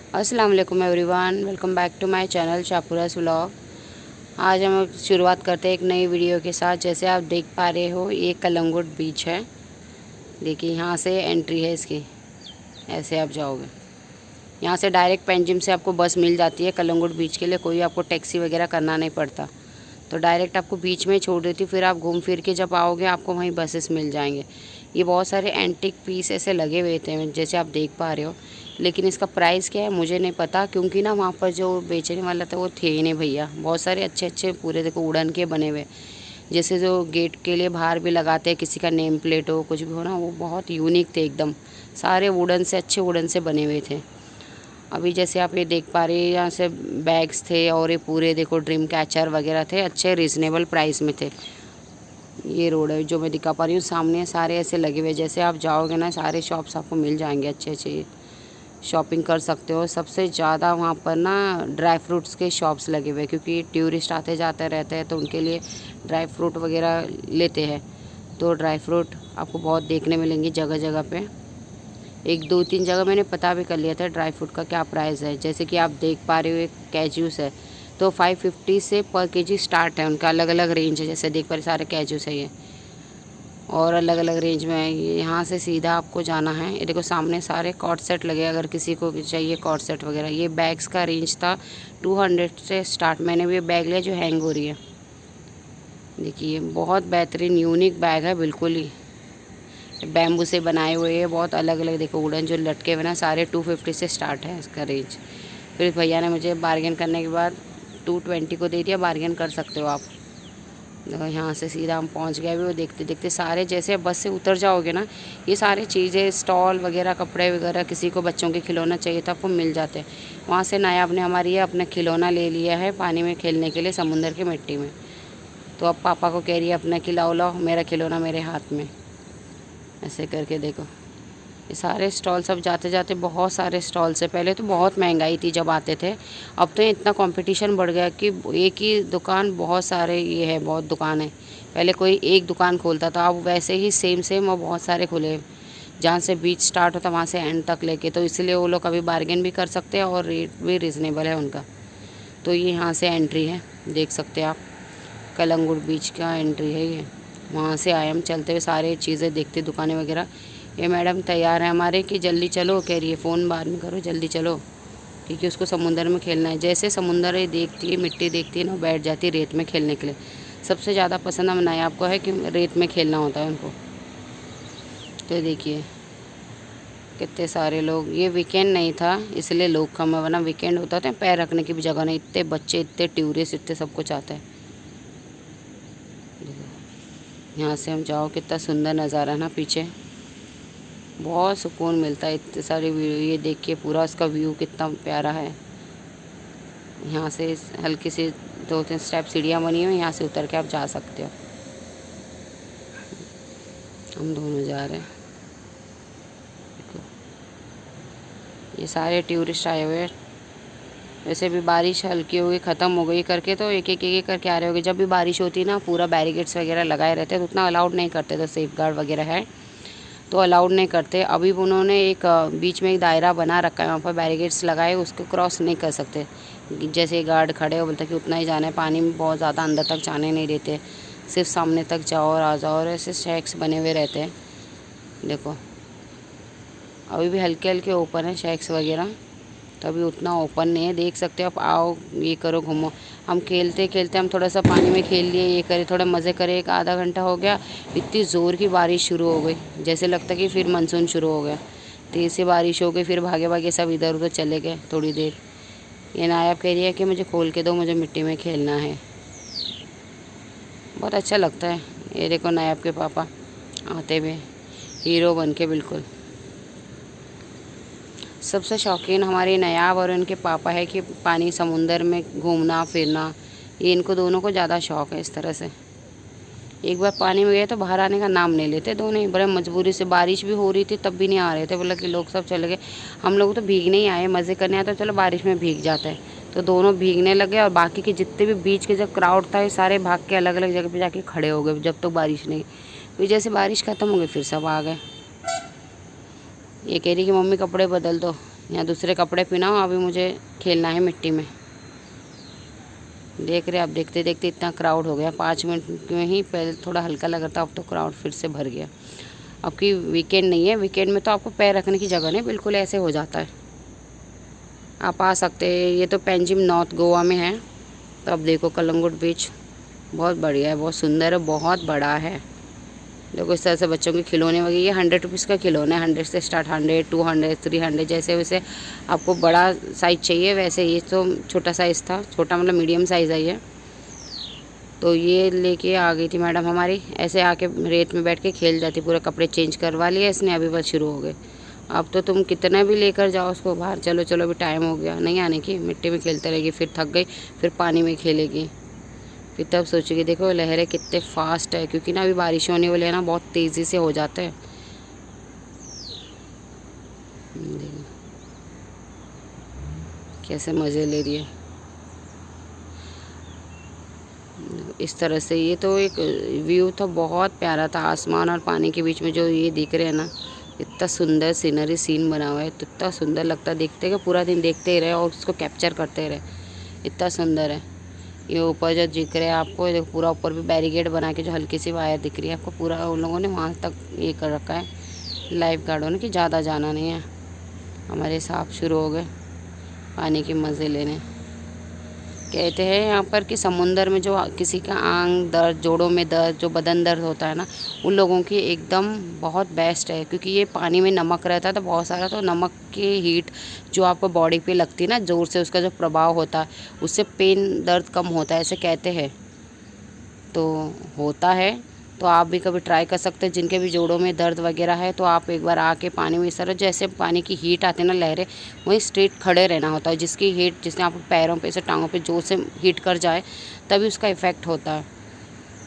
अस्सलाम वालेकुम everyone, welcome back to my channel Shahpura's vlog. आज हम शुरुआत करते हैं एक नई वीडियो के साथ। जैसे आप देख पा रहे हो, ये कलंगुट बीच है। देखिए, यहाँ से एंट्री है इसकी। ऐसे आप जाओगे, यहाँ से डायरेक्ट पेंजिम से आपको बस मिल जाती है कलंगुट बीच के लिए। कोई आपको टैक्सी वगैरह करना नहीं पड़ता, तो डायरेक्ट आपको बीच में छोड़ देती। फिर आप घूम फिर के जब आओगे आपको वहीं बसेस मिल जाएंगे। ये बहुत सारे एंटिक पीस ऐसे लगे हुए थे, जैसे आप देख पा रहे हो। लेकिन इसका प्राइस क्या है मुझे नहीं पता, क्योंकि ना वहाँ पर जो बेचने वाला था वो थे ही नहीं भैया। बहुत सारे अच्छे अच्छे पूरे देखो वुडन के बने हुए, जैसे जो गेट के लिए बाहर भी लगाते हैं, किसी का नेम प्लेट हो कुछ भी हो ना, वो बहुत यूनिक थे एकदम। सारे वुडन से, अच्छे वुडन से बने हुए थे। अभी जैसे आप ये देख पा रहे हैं, यहाँ से बैग्स थे और ये पूरे देखो ड्रीम कैचर वगैरह थे, अच्छे रीज़नेबल प्राइस में थे। ये रोड है जो मैं दिखा पा रही हूँ सामने, सारे ऐसे लगे हुए। जैसे आप जाओगे ना, सारे शॉप्स आपको मिल जाएंगे, अच्छे अच्छे शॉपिंग कर सकते हो। सबसे ज़्यादा वहाँ पर ना ड्राई फ्रूट्स के शॉप्स लगे हुए, क्योंकि टूरिस्ट आते जाते रहते हैं, तो उनके लिए ड्राई फ्रूट वगैरह लेते हैं। तो ड्राई फ्रूट आपको बहुत देखने मिलेंगे जगह जगह पे। एक दो तीन जगह मैंने पता भी कर लिया था ड्राई फ्रूट का क्या प्राइस है। जैसे कि आप देख पा रहे हो, एक कैज्यूस है तो 550 से पर केजी स्टार्ट है। उनका अलग अलग रेंज है, जैसे देख पा रहे सारे कैज्यूस है ये, और अलग अलग रेंज में है। यहाँ से सीधा आपको जाना है। ये देखो सामने सारे कॉर्ड सेट लगे, अगर किसी को चाहिए कॉर्ड सेट वगैरह। ये बैग्स का रेंज था 200 से स्टार्ट। मैंने भी बैग लिया जो हैंग हो रही है। देखिए, बहुत बेहतरीन यूनिक बैग है, बिल्कुल ही बैम्बू से बनाए हुए हैं। बहुत अलग अलग देखो वुडन जो लटके हुए ना, सारे 250 से स्टार्ट है इसका रेंज। फिर भैया ने मुझे बार्गेन करने के बाद 220 को दे दिया। बार्गेन कर सकते हो आप। देखो यहाँ से सीधा हम पहुँच गए। भी वो देखते देखते सारे, जैसे बस से उतर जाओगे ना, ये सारी चीज़ें स्टॉल वगैरह, कपड़े वगैरह, किसी को बच्चों के खिलौना चाहिए तो आपको मिल जाते हैं। वहाँ से नायाब ने हमारी ये अपना खिलौना ले लिया है पानी में खेलने के लिए, समुंदर की मिट्टी में। तो अब पापा को कह रही है अपना खिलाओ, लाओ मेरा खिलौना मेरे हाथ में। ऐसे करके देखो, ये सारे स्टॉल सब जाते जाते बहुत सारे स्टॉल से। पहले तो बहुत महंगाई थी जब आते थे, अब तो इतना कंपटीशन बढ़ गया कि एक ही दुकान बहुत सारे, ये है बहुत दुकान है। पहले कोई एक दुकान खोलता था, अब वैसे ही सेम सेम और बहुत सारे खुले, जहाँ से बीच स्टार्ट होता वहाँ से एंड तक लेके। तो इसलिए वो लोग कभी बार्गेन भी कर सकते हैं और रेट भी रिजनेबल है उनका। तो ये यहाँ से एंट्री है, देख सकते हैं आप, कलंगुट बीच का एंट्री है ये। वहाँ से आए हम चलते हुए, सारे चीज़ें देखते, दुकानें वगैरह। ये मैडम तैयार है हमारे कि जल्दी चलो, कह रही है फ़ोन बाद में करो, जल्दी चलो, क्योंकि उसको समुंदर में खेलना है। जैसे समुंदर ये देखती है, मिट्टी देखती है ना, बैठ जाती है रेत में खेलने के लिए। सबसे ज़्यादा पसंद हम नायाब को है कि रेत में खेलना होता है उनको। तो देखिए कितने सारे लोग। ये वीकेंड नहीं था इसलिए लोग कम है, वरना वीकेंड होता तो पैर रखने की भी जगह नहीं। इतने बच्चे, इतने टूरिस्ट, इतने सब कुछ आता है। यहाँ से हम जाओ, कितना सुंदर नज़ारा है ना पीछे, बहुत सुकून मिलता है। इतने सारे व्यू, ये देखिए पूरा उसका व्यू कितना प्यारा है। यहाँ से हल्की सी 2-3 स्टेप सीढ़ियाँ बनी हुई, यहाँ से उतर के आप जा सकते हो। हम दोनों जा रहे हैं। देखो ये सारे टूरिस्ट आए हुए हैं। वैसे भी बारिश हल्की हो गई, ख़त्म हो गई करके, तो एक एक एक करके आ रहे होगे। जब भी बारिश होती है ना, पूरा बैरिकेड्स वगैरह लगाए रहते हैं, तो उतना अलाउड नहीं करते। तो सेफ गार्ड वगैरह है तो अलाउड नहीं करते। अभी उन्होंने एक बीच में एक दायरा बना रखा है, वहाँ पर बैरिकेड्स लगाए, उसको क्रॉस नहीं कर सकते। जैसे गार्ड खड़े हो, बोलते कि उतना ही जाना है, पानी में बहुत ज़्यादा अंदर तक जाने नहीं देते, सिर्फ सामने तक जाओ और आ जाओ। और ऐसे शैक्स बने हुए रहते हैं। देखो अभी भी हल्के हल्के ओपन है शैक्स वगैरह, तो अभी उतना ओपन नहीं है। देख सकते हो आप, आओ ये करो, घूमो। हम खेलते खेलते हम थोड़ा सा पानी में खेल लिए, ये करे, थोड़ा मज़े करे। एक आधा घंटा हो गया, इतनी ज़ोर की बारिश शुरू हो गई, जैसे लगता कि फिर मानसून शुरू हो गया। तेज़ से बारिश हो गई, फिर भागे भागे सब इधर उधर चले गए थोड़ी देर। ये नायाब कह रही है कि मुझे खोल के दो, मुझे मिट्टी में खेलना है। बहुत अच्छा लगता है। ये देखो नायाब के पापा आते हुए हीरो बन के, बिल्कुल। सबसे शौकीन हमारे नायाब और इनके पापा है कि पानी, समुंदर में घूमना फिरना, ये इनको दोनों को ज़्यादा शौक़ है। इस तरह से एक बार पानी में गए तो बाहर आने का नाम नहीं लेते दोनों ही। बड़े मजबूरी से, बारिश भी हो रही थी तब भी नहीं आ रहे थे। बोला कि लोग सब चले गए, हम लोग तो भीगने ही आए, मज़े करने आए, तो चलो बारिश में भीग जाते हैं। तो दोनों भीगने लगे, और बाकी के जितने भी बीच के जो क्राउड था, ये सारे भाग के अलग अलग जगह पर जाके खड़े हो गए जब तक बारिश नहीं। फिर जैसे बारिश ख़त्म हो गई फिर सब आ गए। ये कह रही कि मम्मी कपड़े बदल दो, यहाँ दूसरे कपड़े पहनाओ, अभी मुझे खेलना है मिट्टी में। देख रहे आप, देखते देखते इतना क्राउड हो गया। 5 मिनट में ही, पहले थोड़ा हल्का लग रहा था, अब तो क्राउड फिर से भर गया। अब की वीकेंड नहीं है, वीकेंड में तो आपको पैर रखने की जगह नहीं, बिल्कुल ऐसे हो जाता है। आप आ सकते हैं। ये तो पेंजिम नॉर्थ गोवा में है। तो अब देखो कलंगुट बीच बहुत बढ़िया है, बहुत सुंदर है, बहुत बड़ा है। देखो इस तरह से बच्चों के खिलौने वगैरह, ये 100 रुपीज़ का खिलौना है। 100 से स्टार्ट, 100, 200, 300, जैसे वैसे आपको बड़ा साइज़ चाहिए वैसे। ये तो छोटा साइज़ था, छोटा मतलब मीडियम साइज़ है ये। तो ये लेके आ गई थी मैडम हमारी, ऐसे आके रेत में बैठ के खेल जाती। पूरे कपड़े चेंज करवा लिए इसने, अभी बस शुरू हो गए। अब तो तुम कितना भी लेकर जाओ उसको बाहर, चलो चलो अभी टाइम हो गया, नहीं आने की, मिट्टी में खेलते रहेगी, फिर थक गई, फिर पानी में खेलेगी, फिर तब सोचेगी। देखो लहरें कितने फास्ट है, क्योंकि ना अभी बारिश होने वाली है ना, बहुत तेज़ी से हो जाते हैं। कैसे मज़े ले रही है इस तरह से। ये तो एक व्यू था, बहुत प्यारा था, आसमान और पानी के बीच में जो ये दिख रहे हैं ना, इतना सुंदर सीनरी सीन बना हुआ है, तो इतना सुंदर लगता है देखते कि पूरा दिन देखते ही रहे और उसको कैप्चर करते रहे, इतना सुंदर है। ये ऊपर जो दिख रहा है आपको, ये पूरा ऊपर भी बैरिकेड बना के जो हल्की सी वायर दिख रही है आपको, पूरा उन लोगों ने वहाँ तक ये कर रखा है लाइफ गार्डों ने कि ज़्यादा जाना नहीं है। हमारे साहब शुरू हो गए पानी के मज़े लेने। कहते हैं यहाँ पर कि समुंदर में जो किसी का आंग दर्द, जोड़ों में दर्द, जो बदन दर्द होता है ना, उन लोगों की एकदम बहुत बेस्ट है, क्योंकि ये पानी में नमक रहता है तो बहुत सारा, तो नमक की हीट जो आपको बॉडी पे लगती है ना ज़ोर से, उसका जो प्रभाव होता है उससे पेन दर्द कम होता है, ऐसे कहते हैं। तो होता है, तो आप भी कभी ट्राई कर सकते हैं। जिनके भी जोड़ों में दर्द वगैरह है तो आप एक बार आके पानी में इस तरह, जैसे पानी की हीट आती है ना लहरें, वहीं स्ट्रेट खड़े रहना होता है। जिसकी हीट, जिसने आप पैरों पे से टांगों पे जोर से हीट कर जाए तभी उसका इफ़ेक्ट होता है।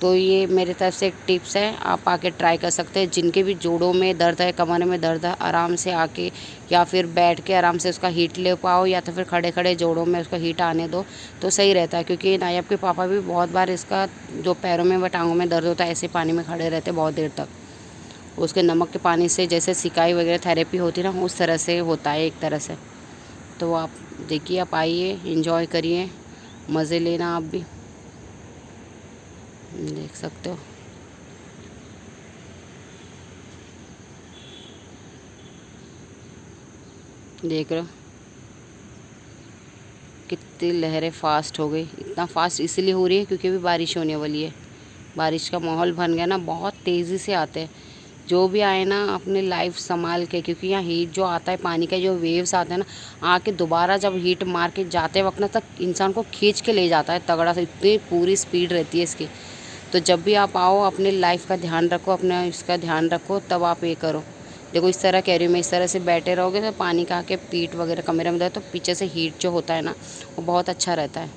तो ये मेरी तरफ से एक टिप्स है, आप आके ट्राई कर सकते हैं। जिनके भी जोड़ों में दर्द है, कमर में दर्द है, आराम से आके या फिर बैठ के आराम से उसका हीट ले पाओ, या तो फिर खड़े खड़े जोड़ों में उसका हीट आने दो तो सही रहता है। क्योंकि नायब के पापा भी बहुत बार इसका जो पैरों में व टांगों में दर्द होता है, ऐसे पानी में खड़े रहते बहुत देर तक, उसके नमक के पानी से जैसे सिकाई वगैरह थेरेपी होती है ना, उस तरह से होता है एक तरह से। तो आप देखिए, आप आइए, इंजॉय करिए, मज़े लेना आप भी, देख सकते हो। देख रहे हो कितनी लहरें फास्ट हो गई। इतना फास्ट इसलिए हो रही है क्योंकि अभी बारिश होने वाली है, बारिश का माहौल बन गया ना, बहुत तेज़ी से आते हैं। जो भी आए ना अपने लाइफ संभाल के, क्योंकि यहाँ हीट जो आता है, पानी का जो वेव्स आते हैं ना, आके दोबारा जब हीट मार के जाते वक्त ना तक इंसान को खींच के ले जाता है तगड़ा से, इतनी पूरी स्पीड रहती है इसकी। तो जब भी आप आओ अपने लाइफ का ध्यान रखो, अपना इसका ध्यान रखो, तब आप ये करो। देखो इस तरह कह रही हूँ मैं, इस तरह से बैठे रहोगे तो पानी का आके पीठ वगैरह कमरे में तो पीछे से हीट जो होता है ना, वो बहुत अच्छा रहता है।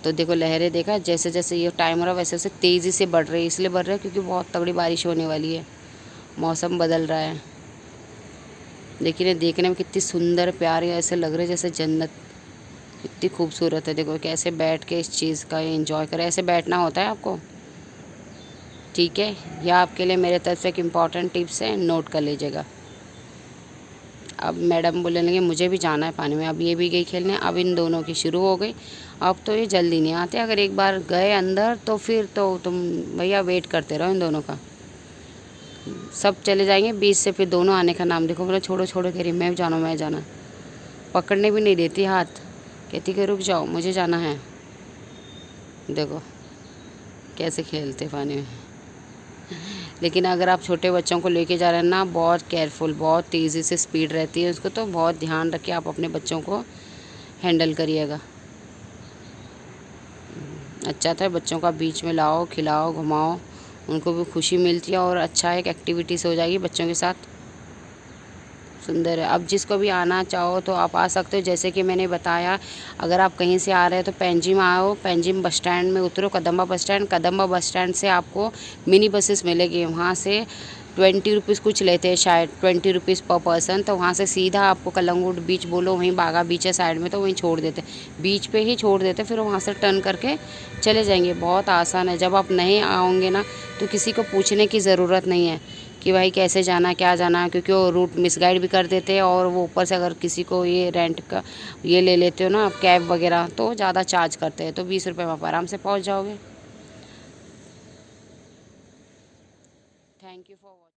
तो देखो लहरें, देखा जैसे जैसे ये टाइम हो रहा है वैसे वैसे तेज़ी से बढ़ रही है। इसलिए बढ़ रहा है क्योंकि बहुत तगड़ी बारिश होने वाली है, मौसम बदल रहा है। देखिए देखने में कितनी सुंदर प्यारी, ऐसे लग रहा है जैसे जन्नत, इतनी खूबसूरत है। देखो कैसे बैठ के इस चीज़ का एंजॉय करें, ऐसे बैठना होता है आपको, ठीक है। यह आपके लिए मेरे तरफ से एक इम्पॉर्टेंट टिप्स है, नोट कर लीजिएगा। अब मैडम बोलने लगे मुझे भी जाना है पानी में, अब ये भी गई खेलने, अब इन दोनों की शुरू हो गई। अब तो ये जल्दी नहीं आते, अगर एक बार गए अंदर तो फिर तो तुम भैया वेट करते रहो इन दोनों का। सब चले जाएंगे बीच से, फिर दोनों आने का नाम देखो, बोला छोड़ो छोड़ो, कह रही मैं जाना, मैं जाना, पकड़ने भी नहीं देती हाथ, कहती कि रुक जाओ मुझे जाना है। देखो कैसे खेलते पानी में। लेकिन अगर आप छोटे बच्चों को लेके जा रहे हैं ना, बहुत केयरफुल, बहुत तेज़ी से स्पीड रहती है उसको, तो बहुत ध्यान रखिए आप अपने बच्चों को हैंडल करिएगा। अच्छा था, बच्चों का बीच में लाओ, खिलाओ, घुमाओ, उनको भी खुशी मिलती है और अच्छा एक एक्टिविटीज़ हो जाएगी बच्चों के साथ, सुंदर है। अब जिसको भी आना चाहो तो आप आ सकते हो, जैसे कि मैंने बताया, अगर आप कहीं से आ रहे हो तो पेंजिम आओ, पेंजिम बस स्टैंड में उतरो, Kadamba bus stand, Kadamba bus stand से आपको मिनी बसेस मिलेगी, वहाँ से 20 रुपीज़ कुछ लेते हैं शायद, 20 रुपीज़ पर पर्सन। तो वहाँ से सीधा आपको कलंगुट बीच बोलो, वहीं बागा बीच है साइड में, तो वहीं छोड़ देते, बीच पे ही छोड़ देते, फिर वहाँ से टर्न करके चले जाएंगे। बहुत आसान है, जब आप नहीं आओगे ना तो किसी को पूछने की ज़रूरत नहीं है कि भाई कैसे जाना क्या जाना, क्योंकि वो रूट मिसगाइड भी कर देते हैं। और वो ऊपर से अगर किसी को ये रेंट का ये ले लेते हो ना कैब वगैरह, तो ज़्यादा चार्ज करते हैं। तो 20 रुपये में आप आराम से पहुँच जाओगे। Thank you for watching.